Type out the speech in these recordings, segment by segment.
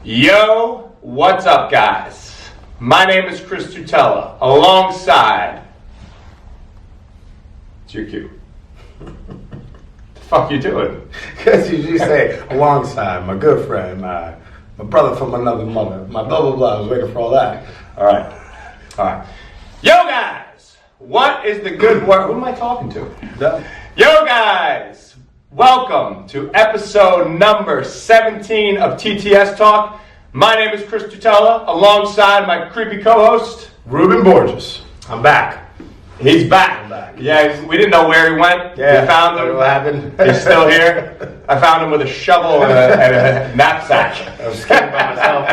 Yo, what's up, guys? My name is Chris Tutela, alongside... It's your cue. The fuck you doing? Because you usually say, alongside, my good friend, my brother from another mother, my blah, blah, blah. I was waiting for all that. All right. Yo, guys, what is the good word? Who am I talking to? Yo, guys, welcome to episode number 17 of TTS Talk. My name is Chris Tutela, alongside my creepy co-host, Ruben Borges. I'm back. He's back. I'm back. Yeah, we didn't know where he went. Yeah, we found him. what happened? He's still here. I found him with a shovel and a knapsack. I was scared by myself.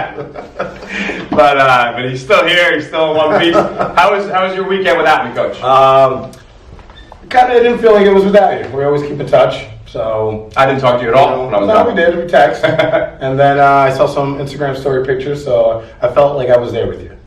But he's still here. He's still in one piece. How was your weekend without me, Coach? Kind of didn't feel like it was without you. We always keep in touch. So I didn't talk to you at all when I was no, down. we did. We text, and then I saw some Instagram story pictures, so I felt like I was there with you.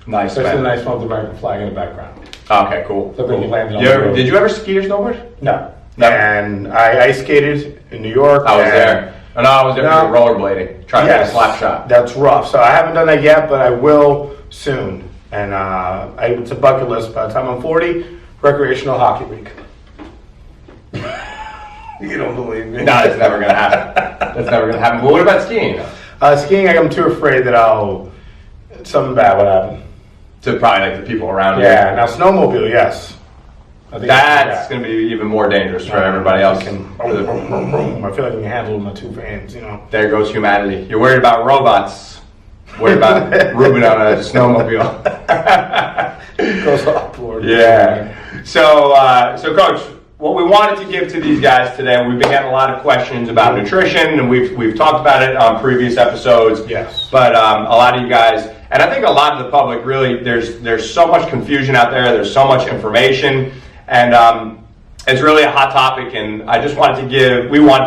Nice, especially man. the nice one with the American flag in the background. Okay, cool. So you landed on the road. Did you ever ski or snowboard? No. No. And I ice skated in New York. I was there. Oh, no, I was there for rollerblading, trying to get a slap shot. That's rough. So I haven't done that yet, but I will soon. And it's a bucket list. By the time I'm 40, recreational hockey league. You don't believe me? No, that's never going to happen. That's never going to happen. But what about skiing? Skiing, I'm too afraid that something bad would happen. To probably like the people around you. Yeah, now snowmobile, yes. I think That's going to be even more dangerous for everybody else. I feel like I can handle it with my two hands, you know. There goes humanity. You're worried about robots. Worried about Ruben on a snowmobile. Goes off board. Yeah. So Coach, what we wanted to give to these guys today, we've been getting a lot of questions about nutrition, and we've talked about it on previous episodes. Yes. But a lot of you guys, and I think a lot of the public, really, there's so much confusion out there. There's so much information, and it's really a hot topic. And I just wanted to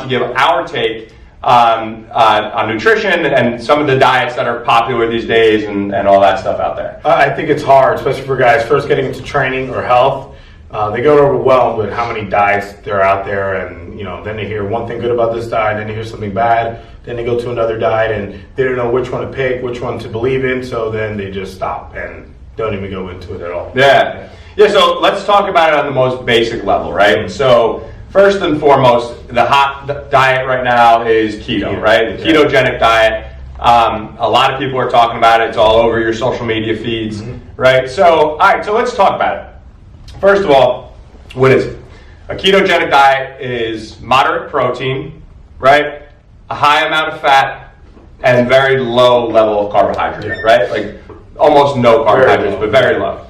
give our take on nutrition and some of the diets that are popular these days, and all that stuff out there. I think it's hard, especially for guys first getting into training or health. They get overwhelmed with how many diets there are out there, and then they hear one thing good about this diet, then they hear something bad, then they go to another diet, and they don't know which one to pick, which one to believe in, so then they just stop and don't even go into it at all. Yeah. So let's talk about it on the most basic level, right? So first and foremost, the hot diet right now is keto, right? The ketogenic diet. A lot of people are talking about it. It's all over your social media feeds, right? So, all right, so let's talk about it. First of all, what is it? A ketogenic diet is moderate protein, right? A high amount of fat and very low level of carbohydrate, right? Like almost no carbohydrates, but very low.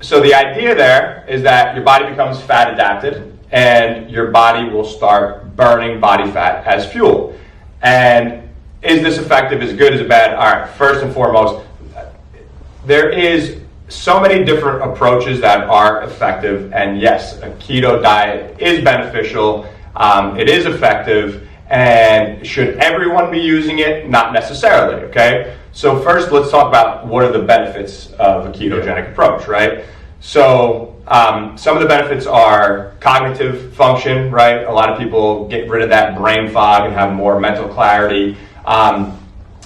So the idea there is that your body becomes fat adapted, and your body will start burning body fat as fuel. And is this effective? Is it good? Is it bad? All right, first and foremost, there is so many different approaches that are effective, and yes, a keto diet is beneficial, it is effective, and should everyone be using it? Not necessarily, okay? So first, let's talk about what are the benefits of a ketogenic approach, right? So some of the benefits are cognitive function, right? A lot of people get rid of that brain fog and have more mental clarity.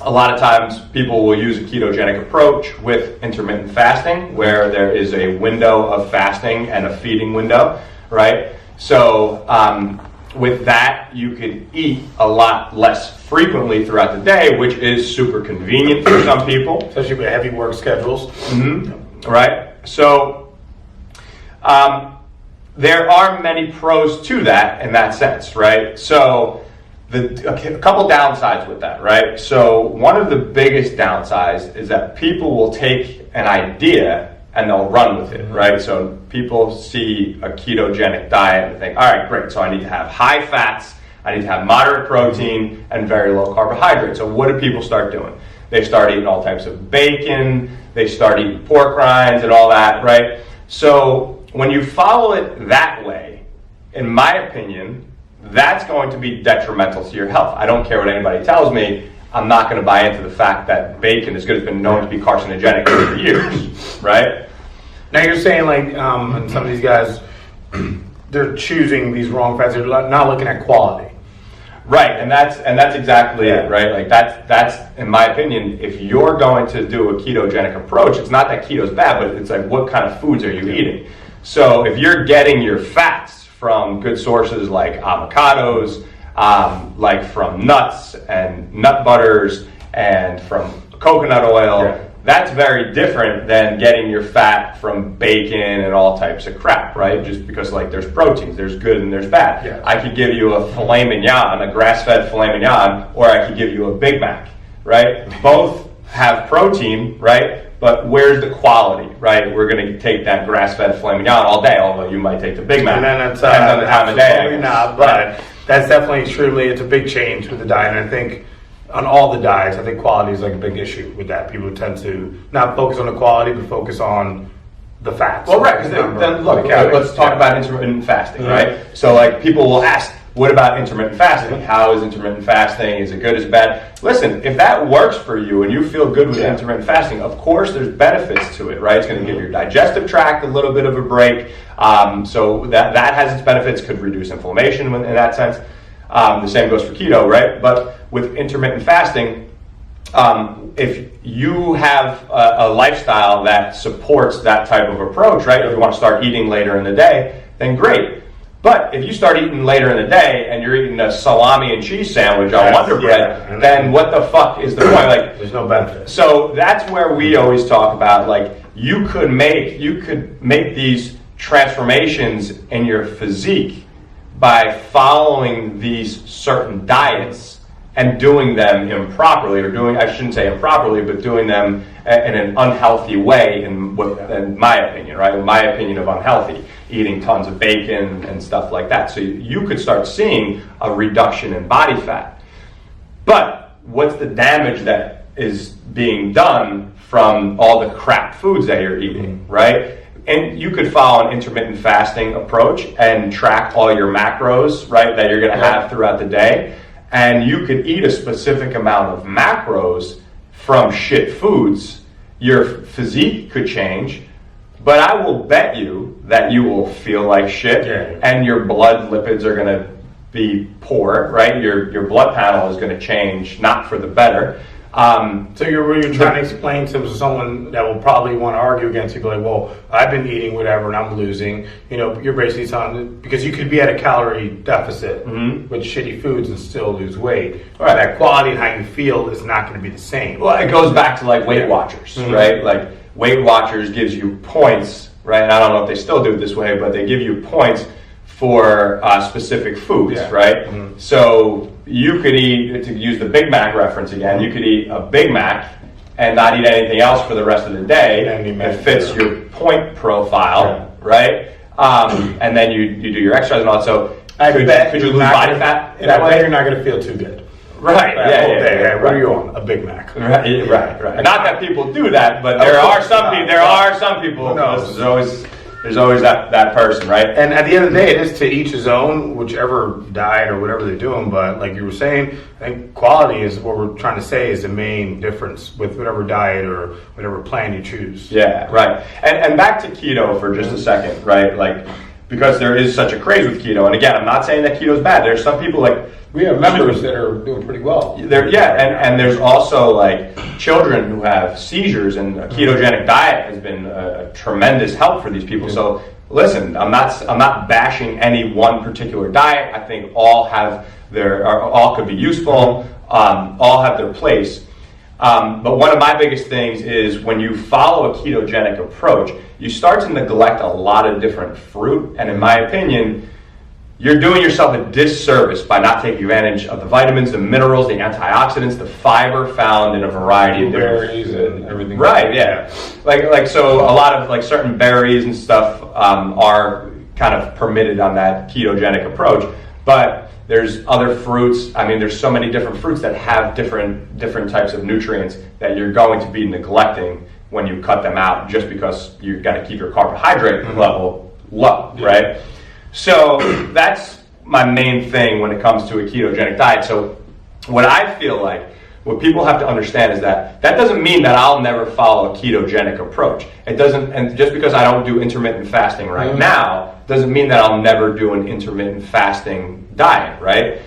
A lot of times people will use a ketogenic approach with intermittent fasting, where there is a window of fasting and a feeding window, right? So with that, you could eat a lot less frequently throughout the day, which is super convenient for some people. Especially with heavy work schedules. Right? So there are many pros to that in that sense, right? So a couple downsides with that, right? So one of the biggest downsides is that people will take an idea and they'll run with it, right? So people see a ketogenic diet and think, all right, great, so I need to have high fats, I need to have moderate protein, and very low carbohydrates. So what do people start doing? They start eating all types of bacon, they start eating pork rinds and all that, right? So when you follow it that way, in my opinion, that's going to be detrimental to your health. I don't care what anybody tells me. I'm not going to buy into the fact that bacon, as good as been known to be carcinogenic for years, right? Now you're saying like, and some of these guys, they're choosing these wrong fats. They're not looking at quality. Right, and that's exactly it, right? Like that's in my opinion, if you're going to do a ketogenic approach, it's not that keto's bad, but it's like what kind of foods are you eating? So if you're getting your fats from good sources like avocados, like from nuts and nut butters and from coconut oil, that's very different than getting your fat from bacon and all types of crap, right? Just because like there's proteins, there's good and there's bad. Yeah. I could give you a filet mignon, a grass-fed filet mignon, or I could give you a Big Mac, right? Both have protein, right? But where's the quality, right? We're going to take that grass-fed filet mignon all day, although you might take the Big Mac. And then it's depends on the time of day. absolutely not, but that's definitely extremely, it's a big change with the diet. And I think on all the diets, I think quality is like a big issue with that. People tend to not focus on the quality, but focus on the fats. Well, right, because then look, let's talk about intermittent fasting, right? So like people will ask, what about intermittent fasting? How is intermittent fasting? Is it good? Is it bad? Listen, if that works for you and you feel good with intermittent fasting, of course there's benefits to it, right? It's going to give your digestive tract a little bit of a break. So that has its benefits, could reduce inflammation in that sense. The same goes for keto, right? But with intermittent fasting, if you have a lifestyle that supports that type of approach, right? If you want to start eating later in the day, then great. But if you start eating later in the day and you're eating a salami and cheese sandwich on Wonder Bread, then what the fuck is the point? Like, there's no benefit. So that's where we always talk about, like, you could make these transformations in your physique by following these certain diets and doing them improperly, or I shouldn't say improperly, but doing them in an unhealthy way, in my opinion, right? In my opinion of unhealthy, eating tons of bacon and stuff like that. So you could start seeing a reduction in body fat. But what's the damage that is being done from all the crap foods that you're eating, right? And you could follow an intermittent fasting approach and track all your macros, right, that you're going to have throughout the day. And you could eat a specific amount of macros from shit foods. Your physique could change, but I will bet you that you will feel like shit, and your blood lipids are going to be poor, right? Your blood panel is going to change, not for the better. So you're trying to explain to someone that will probably want to argue against you, like, well, I've been eating whatever and I'm losing. You know, you're basically telling, because you could be at a calorie deficit with shitty foods and still lose weight. Right. That quality and how you feel is not going to be the same. Well, it goes back to like Weight Watchers, right? Like Weight Watchers gives you points, right? And I don't know if they still do it this way, but they give you points for specific foods, right? So you could eat, to use the Big Mac reference again, you could eat a Big Mac and not eat anything else for the rest of the day. It fits your point profile, right? And then you do your exercise and all that. So could you lose body fat? I bet you're not going to feel too good. Right, yeah. What are you on? A Big Mac. Right. Not that people do that, but there are some people. There's always that person, right? And at the end of the day, it is to each his own, whichever diet or whatever they're doing. But like you were saying, I think quality is what we're trying to say is the main difference with whatever diet or whatever plan you choose. Yeah, right. And back to keto for just a second, right? Like, because there is such a craze with keto. And again, I'm not saying that keto is bad. There's some people like, we have members that are doing pretty well. And there's also like children who have seizures, and a ketogenic diet has been a tremendous help for these people. So listen, I'm not bashing any one particular diet. I think all could be useful, all have their place. But one of my biggest things is when you follow a ketogenic approach, you start to neglect a lot of different fruit, and in my opinion, you're doing yourself a disservice by not taking advantage of the vitamins, the minerals, the antioxidants, the fiber found in a variety of different berries and everything. Right, yeah. Like so a lot of like certain berries and stuff are kind of permitted on that ketogenic approach, but there's other fruits. I mean, there's so many different fruits that have different types of nutrients that you're going to be neglecting when you cut them out, just because you've got to keep your carbohydrate level low, right? So that's my main thing when it comes to a ketogenic diet. So what I feel like what people have to understand is that doesn't mean that I'll never follow a ketogenic approach. It doesn't, and just because I don't do intermittent fasting right now, doesn't mean that I'll never do an intermittent fasting diet, right?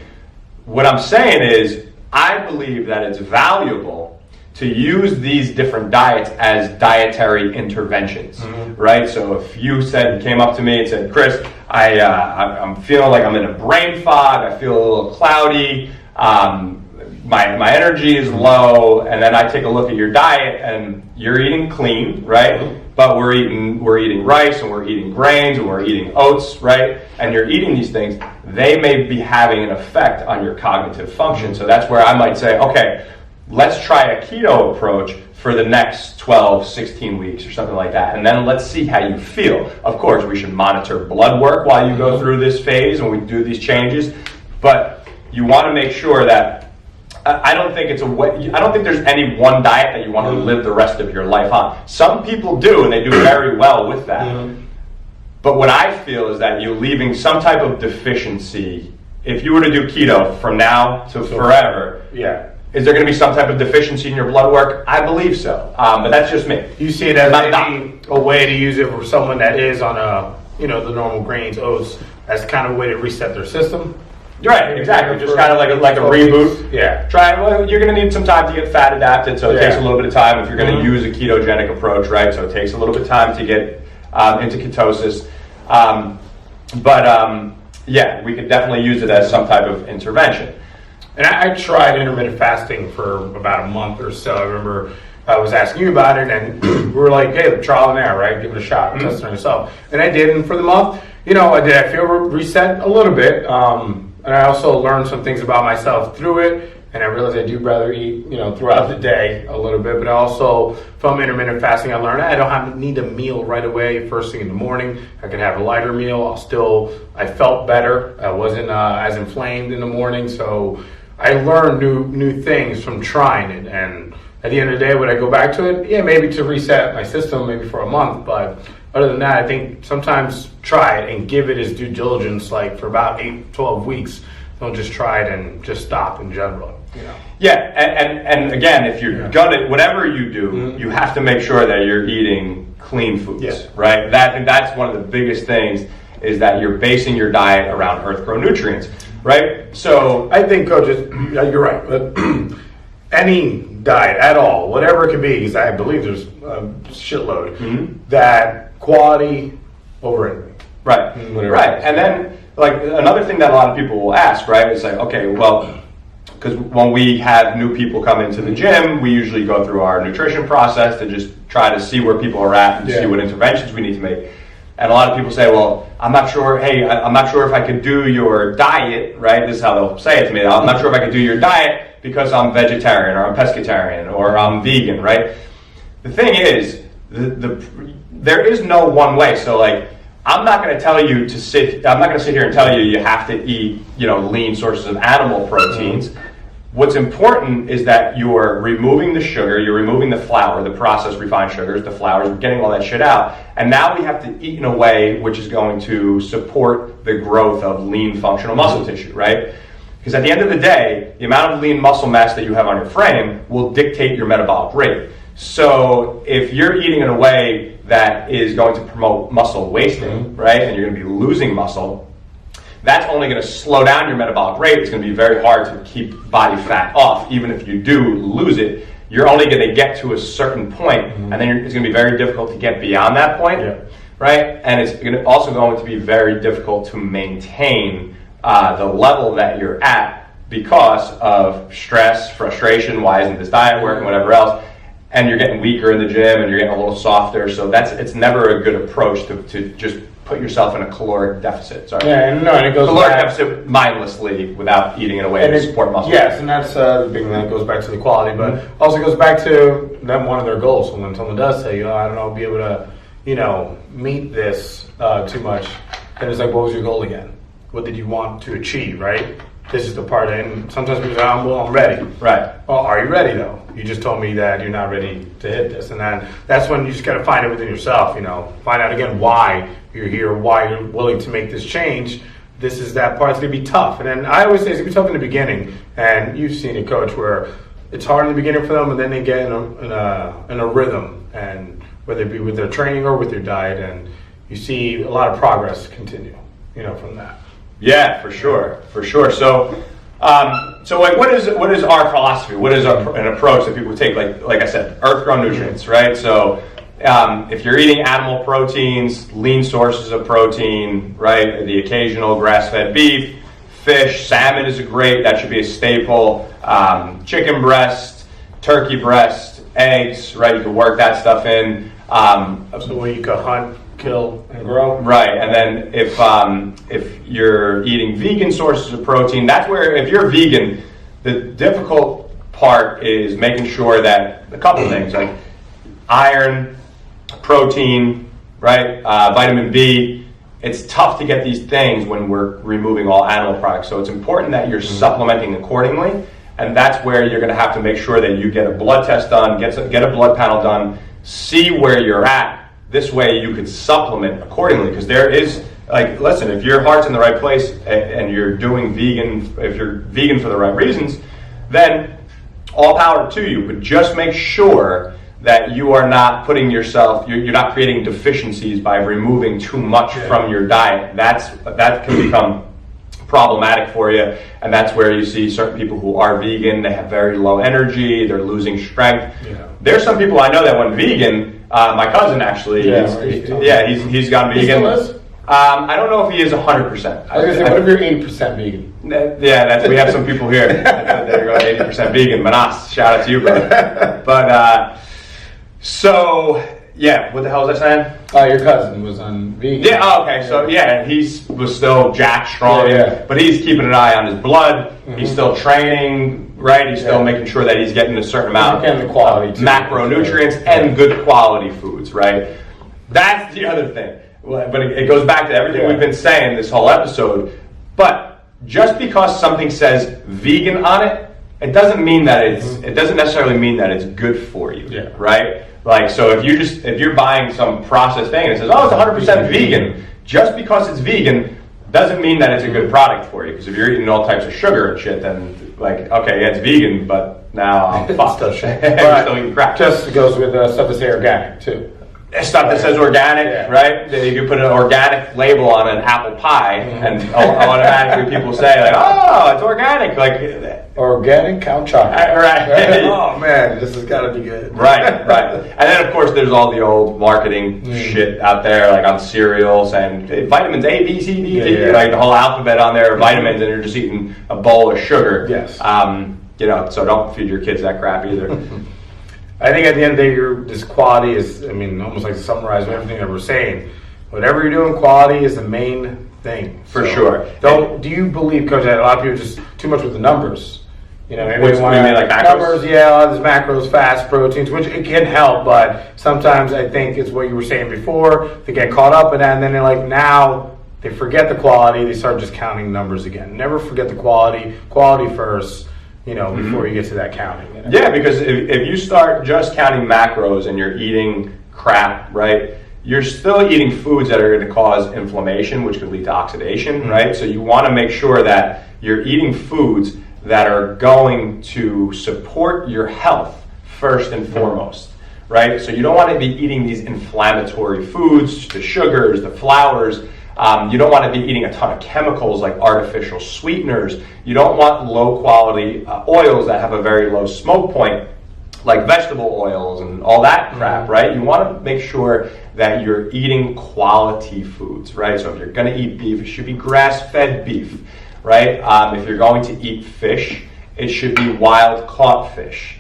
What I'm saying is, I believe that it's valuable to use these different diets as dietary interventions, right? So if you came up to me and said, Chris, I'm feeling like I'm in a brain fog, I feel a little cloudy, my energy is low, and then I take a look at your diet and you're eating clean, right? But we're eating rice, and we're eating grains, and we're eating oats, right? And you're eating these things, they may be having an effect on your cognitive function. So that's where I might say, okay, let's try a keto approach for the next 12, 16 weeks or something like that. And then let's see how you feel. Of course, we should monitor blood work while you go through this phase and we do these changes. But you want to make sure that I don't think there's any one diet that you want to live the rest of your life on. Some people do, and they do very well with that. But what I feel is that you're leaving some type of deficiency. If you were to do keto from now to forever, is there going to be some type of deficiency in your blood work? I believe so, but that's just me. You see it as maybe a way to use it for someone that is on the normal grains, oats, as kind of a way to reset their system. Right, exactly. Just kind of like a reboot. Yeah. You're going to need some time to get fat adapted, so it takes a little bit of time if you're going to use a ketogenic approach, right? So it takes a little bit of time to get into ketosis. Yeah, we could definitely use it as some type of intervention. And I tried intermittent fasting for about a month or so. I remember I was asking you about it, and we were like, hey, trial and error, right? Give it a shot, test it on yourself. And I did, and for the month, I feel reset a little bit. And I also learned some things about myself through it, and I realized I do rather eat, throughout the day a little bit. But also from intermittent fasting, I learned I don't need a meal right away, first thing in the morning. I could have a lighter meal. I felt better. I wasn't as inflamed in the morning. So I learned new things from trying it. And at the end of the day, would I go back to it? Yeah, maybe to reset my system, maybe for a month. But other than that, I think sometimes try it and give it its due diligence, like for about 8-12 weeks. Don't just try it and just stop in general. Yeah, and again, if you're gonna, whatever you do, you have to make sure that you're eating clean foods, right? That's one of the biggest things, is that you're basing your diet around earth-grown nutrients, right? So I think, Coach, you're right. But any diet at all, whatever it could be, because I believe there's a shitload, that quality over anything. Right. Right. And then, like, another thing that a lot of people will ask, right, is like, okay, well, because when we have new people come into the gym, we usually go through our nutrition process to just try to see where people are at and see what interventions we need to make. And a lot of people say, well, I'm not sure if I could do your diet, right? This is how they'll say it to me. I'm not sure if I could do your diet because I'm vegetarian or I'm pescatarian or I'm vegan, right? The thing is, there is no one way. So, like, I'm not going to sit here and tell you have to eat, lean sources of animal proteins. What's important is that you're removing the sugar, you're removing the flour, the processed refined sugars, the flours, we're getting all that shit out. And now we have to eat in a way which is going to support the growth of lean functional muscle tissue, right? Because at the end of the day, the amount of lean muscle mass that you have on your frame will dictate your metabolic rate. So if you're eating in a way that is going to promote muscle wasting, right, and you're going to be losing muscle, that's only going to slow down your metabolic rate. It's going to be very hard to keep body fat off. Even if you do lose it, you're only going to get to a certain point, and then it's going to be very difficult to get beyond that point, right? And it's also going to be very difficult to maintain the level that you're at because of stress, frustration, why isn't this diet working, whatever else. And you're getting weaker in the gym and you're getting a little softer. So it's never a good approach to just put yourself in a caloric deficit. Sorry. Yeah, and it goes caloric deficit mindlessly without eating in a way to support muscle. Yes, and that's the big thing that goes back to the quality, but also goes back to them, one of their goals. So when someone does say, I don't know, be able to, meet this too much, then it's like, what was your goal again? What did you want to achieve, right? This is the part, and sometimes people say, I'm ready. Right. Well, are you ready though? You just told me that you're not ready to hit this, and then that's when you just got to find it within yourself. Find out again why you're here, why you're willing to make this change. This is that part. It's gonna be tough, and then I always say it's gonna be tough in the beginning. And you've seen it, Coach, where it's hard in the beginning for them, and then they get in a rhythm, and whether it be with their training or with their diet, and you see a lot of progress continue, from that. Yeah, for sure. So, like, what is our philosophy? What is an approach that people take? Like I said, earth-grown nutrients, right? So, if you're eating animal proteins, lean sources of protein, right? The occasional grass-fed beef, fish, salmon is that should be a staple. Chicken breast, turkey breast, eggs, right? You can work that stuff in. So where you can hunt, kill, and grow. Right, and then if you're eating vegan sources of protein, that's where, if you're vegan, the difficult part is making sure that a couple things, like iron, protein, right, vitamin B. It's tough to get these things when we're removing all animal products, so it's important that you're supplementing accordingly, and that's where you're going to have to make sure that you get a blood test done, get a blood panel done, see where you're at. This way you could supplement accordingly, because there is, like, listen, if your heart's in the right place and you're doing vegan, if you're vegan for the right reasons, then all power to you, but just make sure that you are not putting yourself, you're not creating deficiencies by removing too much from your diet. That can become problematic for you, and that's where you see certain people who are vegan, they have very low energy, they're losing strength. There's some people I know that went vegan. My cousin actually, he's gone vegan. He still is? I don't know if he is 100%. I was gonna say, what if you're 80% vegan? Yeah, we have some people here that are going 80% vegan. Manas, shout out to you, brother. But so yeah, what the hell was I saying? Your cousin was on vegan. Yeah. Oh, okay. So he was still jacked, strong, but he's keeping an eye on his blood. He's still training, right? He's still making sure that he's getting a certain amount of quality of macronutrients and good quality foods, right? That's the other thing. But it goes back to everything we've been saying this whole episode. But just because something says vegan on it, it doesn't mean that it doesn't necessarily mean that it's good for you, right? Like, so if you're buying some processed thing and it says, oh, it's 100% vegan, just because it's vegan doesn't mean that it's a good product for you. Because if you're eating all types of sugar and shit, then like, okay, yeah, it's vegan, but now I'm fucked. Still shit. Still eating crap. Just goes with stuff that's organic too. Stuff that says organic, right? If you put an organic label on an apple pie, and automatically people say, like, oh, it's organic. Like, organic cow chocolate. Right. Oh, man, this has got to be good. Right. And then, of course, there's all the old marketing shit out there, like on cereal, saying vitamins A, B, C, D, like the whole alphabet on there, vitamins, and you're just eating a bowl of sugar. Yes. So don't feed your kids that crap either. I think at the end of the day, this quality is, almost like to summarize everything that we're saying. Whatever you're doing, quality is the main thing. For sure. Do you believe, Coach, that a lot of people are just too much with the numbers? Maybe Which, want like macros? Numbers, a lot of these macros, fats, proteins, which it can help, but sometimes I think it's what you were saying before. They get caught up in that, and then they're like, now they forget the quality. They start just counting numbers again. Never forget the quality. Quality first. Before you get to that counting. Yeah, because if you start just counting macros and you're eating crap, right, you're still eating foods that are going to cause inflammation, which could lead to oxidation, right? So you want to make sure that you're eating foods that are going to support your health first and foremost, right? So you don't want to be eating these inflammatory foods, the sugars, the flours. You don't want to be eating a ton of chemicals like artificial sweeteners. You don't want low quality oils that have a very low smoke point, like vegetable oils and all that crap, right? You want to make sure that you're eating quality foods, right? So if you're going to eat beef, it should be grass-fed beef, right? If you're going to eat fish, it should be wild-caught fish.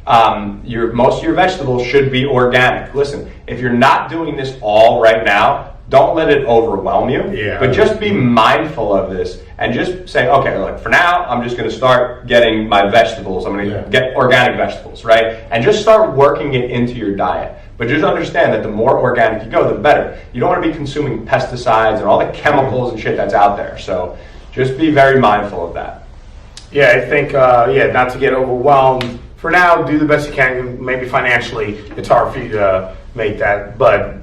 Most of your vegetables should be organic. Listen, if you're not doing this all right now, don't let it overwhelm you, but just be mindful of this and just say, okay, look, for now, I'm just going to start getting my vegetables. I'm going to get organic vegetables, right? And just start working it into your diet. But just understand that the more organic you go, the better. You don't want to be consuming pesticides and all the chemicals and shit that's out there. So just be very mindful of that. Yeah, I think, not to get overwhelmed. For now, do the best you can. Maybe financially, it's hard for you to make that, but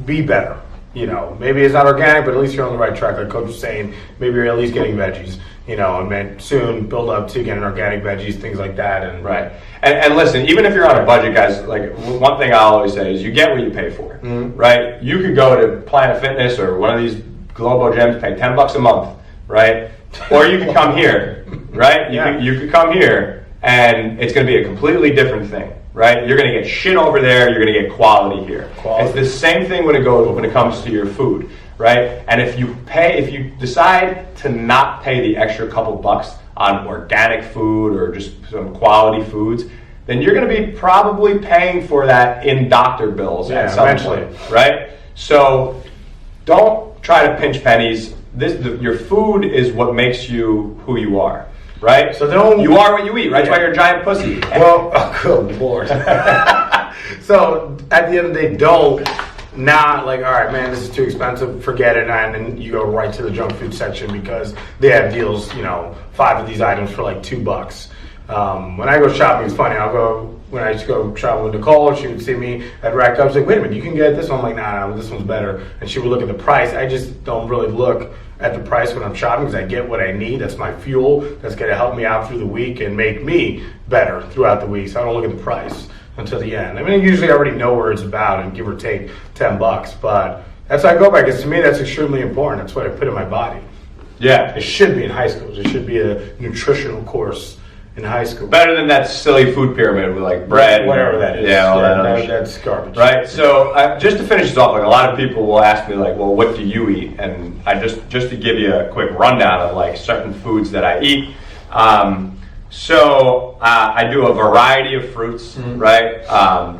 be better. Maybe it's not organic, but at least you're on the right track. Like Coach was saying, maybe you're at least getting veggies. and then soon build up to getting organic veggies, things like that. And right. And listen, even if you're on a budget, guys, like one thing I always say is you get what you pay for, right? You could go to Planet Fitness or one of these Globo gyms, pay $10 a month, right? Or you could come here, right? You could come here, and it's going to be a completely different thing, right? You're going to get shit over there. You're going to get quality here. It's the same thing when it comes to your food, right? And if you decide to not pay the extra couple bucks on organic food or just some quality foods, then you're going to be probably paying for that in doctor bills at some point, right? So don't try to pinch pennies. Your food is what makes you who you are, right? So you are what you eat, right? That's why you're a giant pussy. Well, good Lord. So at the end of the day, don't not like, all right, man, this is too expensive, forget it, and then you go right to the junk food section because they have deals, 5 of these items for like $2. When I go shopping, it's funny. When I used to go shopping with Nicole, she would see me at Rack Up. She's like, wait a minute, you can get this one? I'm like, nah, this one's better. And she would look at the price. I just don't really look at the price when I'm shopping because I get what I need. That's my fuel. That's going to help me out through the week and make me better throughout the week. So I don't look at the price until the end. I mean, I usually already know where it's about and give or take $10, but that's how I go by because to me that's extremely important. That's what I put in my body. Yeah. It should be in high school. There should be a nutritional course in high school. Better than that silly food pyramid with like bread. Whatever that is. Yeah, all that other shit. That's garbage. Right, so just to finish this off, like a lot of people will ask me like, well, what do you eat? And I just to give you a quick rundown of like certain foods that I eat. So I do a variety of fruits, right?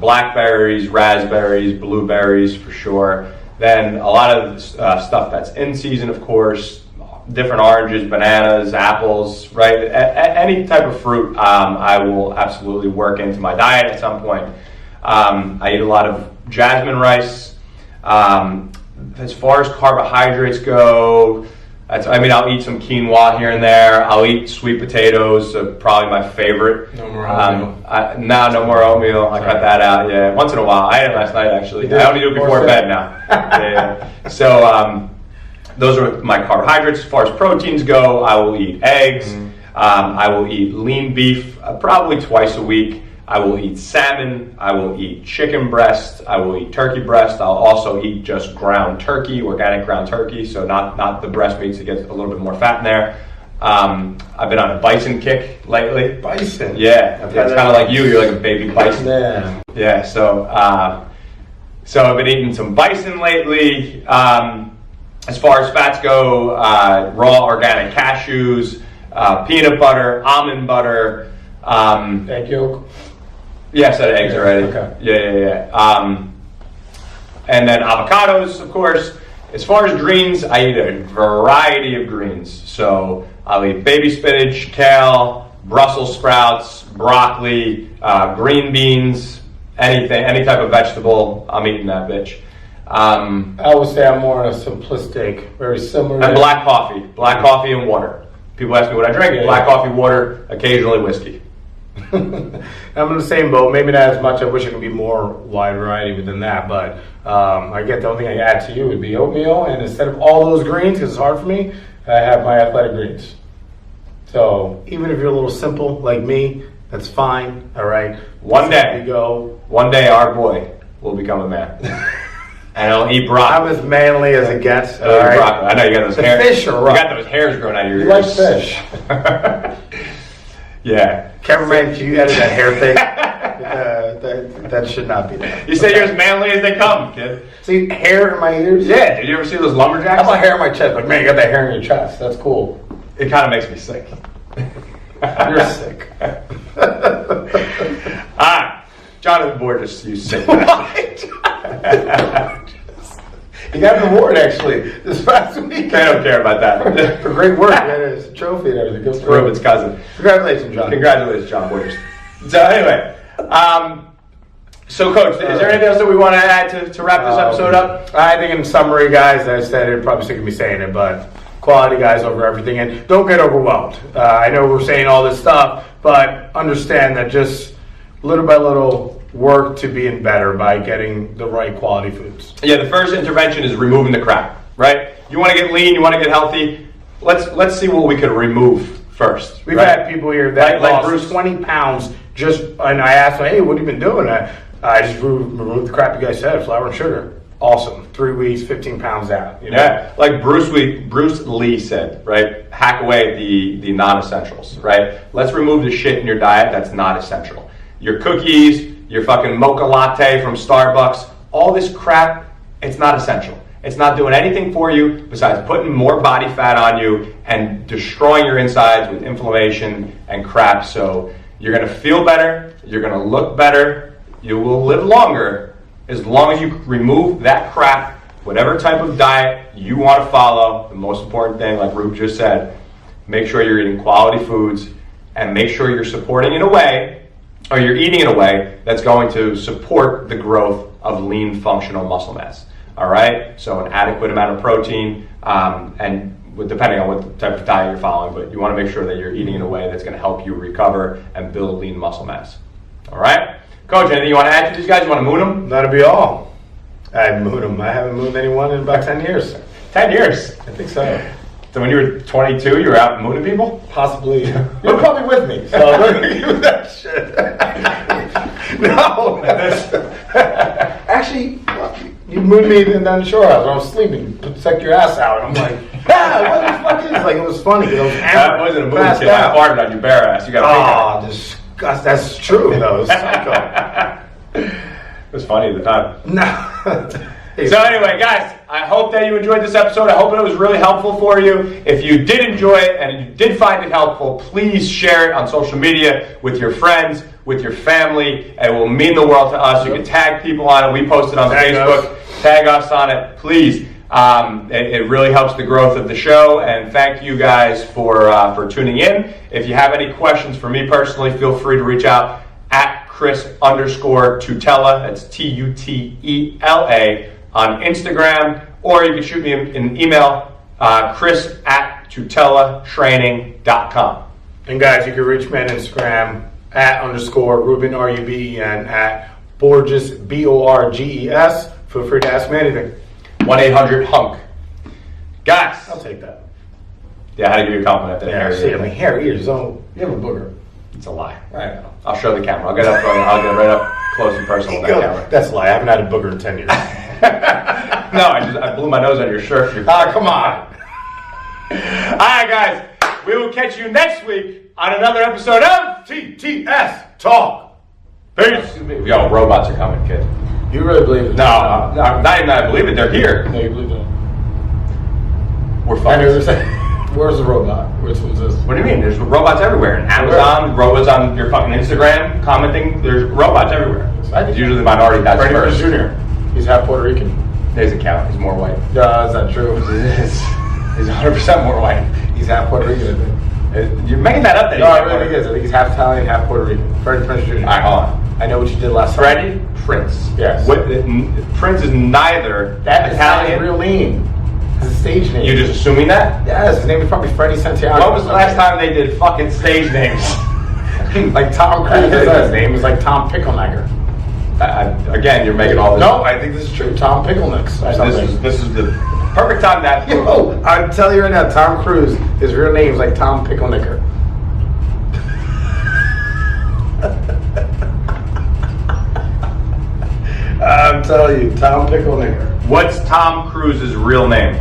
Blackberries, raspberries, blueberries for sure. Then a lot of stuff that's in season, of course. Different oranges, bananas, apples, right? Any type of fruit I will absolutely work into my diet at some point. I eat a lot of jasmine rice. As far as carbohydrates go, I'll eat some quinoa here and there. I'll eat sweet potatoes, probably my favorite. No more oatmeal. No more oatmeal. I cut that out, yeah. Once in a while. I ate it last night, actually. I only do it before bed now. Yeah. So, those are my carbohydrates. As far as proteins go, I will eat eggs. I will eat lean beef probably twice a week. I will eat salmon. I will eat chicken breast. I will eat turkey breast. I'll also eat just ground turkey, organic ground turkey, so not the breast meats to get a little bit more fat in there. I've been on a bison kick lately. Bison? Yeah. It's kind of like you. You're like a baby bison. Yeah. Yeah, so I've been eating some bison lately. As far as fats go, raw organic cashews, peanut butter, almond butter. Egg yolk? Yeah, I said eggs already. Okay. Yeah. And then avocados, of course. As far as greens, I eat a variety of greens. So I'll eat baby spinach, kale, Brussels sprouts, broccoli, green beans, anything, any type of vegetable, I'm eating that bitch. I would say I'm more on a simplistic, very similar. And black coffee and water. People ask me what I drink. Black coffee, water, occasionally whiskey. I'm in the same boat. Maybe not as much. I wish it could be more wide variety within that. But I get the only thing I add to you would be oatmeal. And instead of all those greens, because it's hard for me, I have my athletic greens. So even if you're a little simple like me, that's fine. All right. One day our boy will become a man. And I'll eat broccoli. I'm as manly as it gets. All right. Broccoli. I know you got those hairs. Fish are rough. You got those hairs growing out of your ears. You like fish. Yeah. Cameraman, can you edit that hair thing? That should not be there. You say you're as manly as they come, kid. See, hair in my ears? Yeah. Did you ever see those lumberjacks? How about hair in my chest? Like, man, you got that hair in your chest. That's cool. It kind of makes me sick. You're sick. Jonathan Borges, you sick. He got an award actually this past week. I don't care about that. For great work. He had his trophy and everything. It's Ruben's cousin. Congratulations, John. Congratulations, John Borges. So anyway, so Coach, is there anything else that we want to add to wrap this episode up? I think in summary, guys, I said it, probably sick of me saying it, but quality, guys, over everything. And don't get overwhelmed. I know we're saying all this stuff, but understand that just little by little work to being better by getting the right quality foods. Yeah, the first intervention is removing the crap, right? You want to get lean, you want to get healthy, let's see what we could remove first. We've right? had people here that like lost Bruce. 20 pounds just, and I asked them, hey, what have you been doing? I just removed the crap you guys said, flour and sugar. Awesome. 3 weeks, 15 pounds out. You know? Yeah, like Bruce Lee said, right? Hack away the non-essentials, right? Let's remove the shit in your diet that's not essential. Your cookies, your fucking mocha latte from Starbucks, all this crap, it's not essential. It's not doing anything for you besides putting more body fat on you and destroying your insides with inflammation and crap. So you're gonna feel better, you're gonna look better, you will live longer as long as you remove that crap, whatever type of diet you want to follow. The most important thing, like Ruben just said, make sure you're eating quality foods and make sure you're supporting in a way, or you're eating in a way that's going to support the growth of lean functional muscle mass. All right, so an adequate amount of protein, and depending on what type of diet you're following, but you want to make sure that you're eating in a way that's going to help you recover and build lean muscle mass. All right, Coach, anything you want to add to these guys? You want to moon them? That'll be all. I moon them. I haven't mooned anyone in about 10 years. 10 years. I think so. So when you were 22, you were out mooning people? Possibly. You're probably with me, so don't give me that shit. No. Actually, you mooned me down the shore house when I was sleeping. Protect your ass out. And I'm like, what the fuck is this? Like, it was funny because I was That wasn't a moon, kid. I farted on your bare ass. You got to disgust. That's true, though. It's psycho. It was funny at the time. No. So anyway, guys, I hope that you enjoyed this episode. I hope it was really helpful for you. If you did enjoy it and you did find it helpful, please share it on social media with your friends, with your family. It will mean the world to us. You can tag people on it. We post it on Facebook. Tag us on it, please. It really helps the growth of the show. And thank you guys for tuning in. If you have any questions for me personally, feel free to reach out at Chris_Tutela. That's Tutela on Instagram, or you can shoot me an email, chris@tutelatraining.com. And guys, you can reach me on Instagram @_Ruben, RUBEN, @Borges, BORGES. Feel free to ask me anything. 1-800-HUNK. Guys. I'll take that. Yeah, I had to give you a compliment. Yeah, see, I mean, hair, ears, you have a booger. It's a lie. I know. I'll show the camera. I'll get right up close and personal with that camera. That's a lie. I haven't had a booger in 10 years. No, I blew my nose on your shirt. Come on. All right, guys. We will catch you next week on another episode of TTS Talk. Peace. Yo, robots are coming, kid. You really believe it? No, not even that I believe it. They're here. No, you believe it. We're I never fucked. said. Where's the robot? Which one's this? What do you mean? There's robots everywhere. In Amazon, robots on your fucking Instagram, commenting. There's robots everywhere. It's usually the minority that's Freddie first. Prinze Jr. He's half Puerto Rican. Doesn't count. He's more white. No, that's not true. He's 100% more white. He's half Puerto Rican, I think. You're making that up. That No, I really think he is. I think he's half Italian, half Puerto Rican. Freddie Prinze Jr. All right, hold on. I know what you did last time. Freddie Prince. Yes. Prince is neither That is not his Italian. real name. It's a stage name. You're just assuming that? Yes, his name is probably Freddie Santiago. When was the last time they did fucking stage names? Like Tom Cruise, his name was like Tom Picklenecker. Again, you're making all this. No, I think this is true. Tom Picklenecks or something. This is the perfect time that. Yo, I'm telling you right now, Tom Cruise, his real name is like Tom Picklenecker. I'm telling you, Tom Picklenecker. What's Tom Cruise's real name?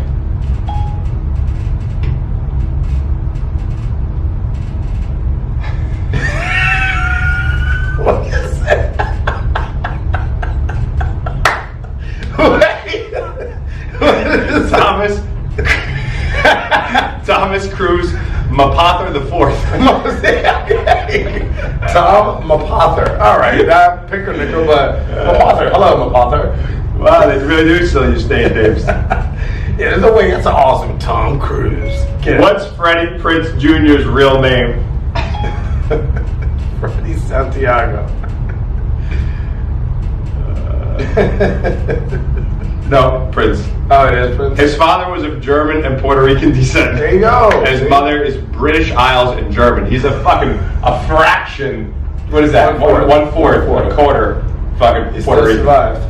What is that? Wait. What is Thomas Cruise Mapother the Fourth. Tom Mapother. All right, not Picklenecker, but Mapother. Hello, Mapother. Wow, they really do still use stage names. Yeah, there's no way. That's awesome. Tom Cruise. What's Freddie Prinze Jr.'s real name? Freddie Santiago. No, Prince. Oh, it is Prince. His father was of German and Puerto Rican descent. There you go. And his mother is British Isles and German. He's a fraction. What is that? 1/4. A quarter. Fucking He Puerto still Rican. survived.